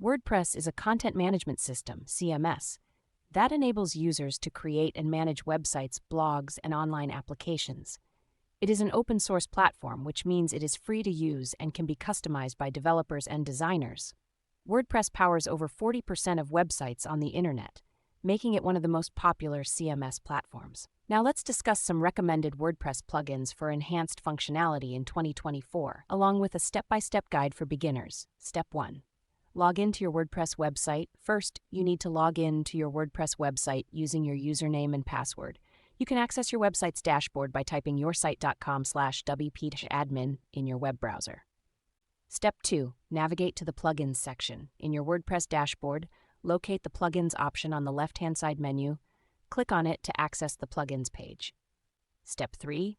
WordPress is a content management system, CMS, that enables users to create and manage websites, blogs, and online applications. It is an open-source platform, which means it is free to use and can be customized by developers and designers. WordPress powers over 40% of websites on the internet, making it one of the most popular CMS platforms. Now let's discuss some recommended WordPress plugins for enhanced functionality in 2024, along with a step-by-step guide for beginners. Step 1. Log into your WordPress website. First, you need to log in to your WordPress website using your username and password. You can access your website's dashboard by typing yoursite.com/wp-admin in your web browser. Step 2. Navigate to the Plugins section. In your WordPress dashboard, locate the Plugins option on the left-hand side menu. Click on it to access the Plugins page. Step 3.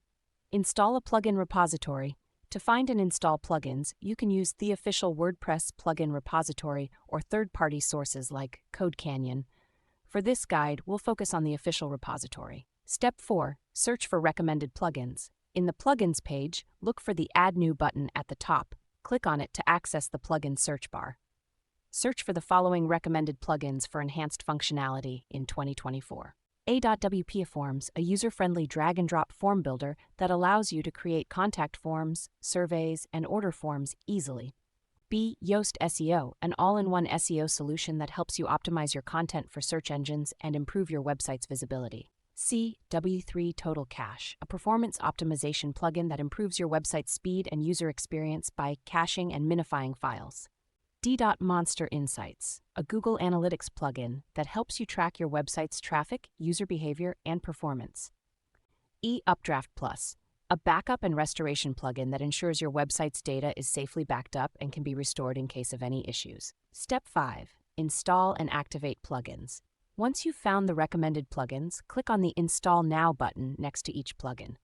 Install a plugin repository. To find and install plugins, you can use the official WordPress plugin repository or third-party sources like CodeCanyon. For this guide, we'll focus on the official repository. Step 4. Search for recommended plugins. In the Plugins page, look for the Add New button at the top. Click on it to access the plugin search bar. Search for the following recommended plugins for enhanced functionality in 2024. A.WP Forms, a user-friendly drag-and-drop form builder that allows you to create contact forms, surveys, and order forms easily. B. Yoast SEO, an all-in-one SEO solution that helps you optimize your content for search engines and improve your website's visibility. C. W3 Total Cache, a performance optimization plugin that improves your website's speed and user experience by caching and minifying files. D. Monster Insights, a Google Analytics plugin that helps you track your website's traffic, user behavior, and performance. E. Updraft Plus, a backup and restoration plugin that ensures your website's data is safely backed up and can be restored in case of any issues. Step 5. Install and activate plugins. Once you've found the recommended plugins, click on the Install Now button next to each plugin.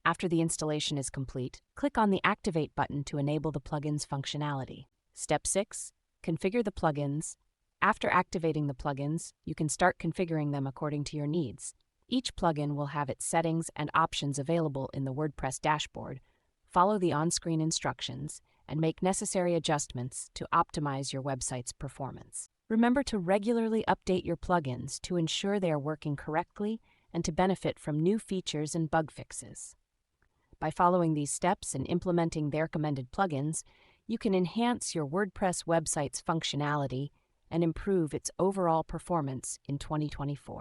After the installation is complete, click on the Activate button to enable the plugin's functionality. Step 6. Configure the plugins. After activating the plugins, you can start configuring them according to your needs. Each plugin will have its settings and options available in the WordPress dashboard. Follow the on-screen instructions and make necessary adjustments to optimize your website's performance. Remember to regularly update your plugins to ensure they are working correctly and to benefit from new features and bug fixes. By following these steps and implementing the recommended plugins, you can enhance your WordPress website's functionality and improve its overall performance in 2024.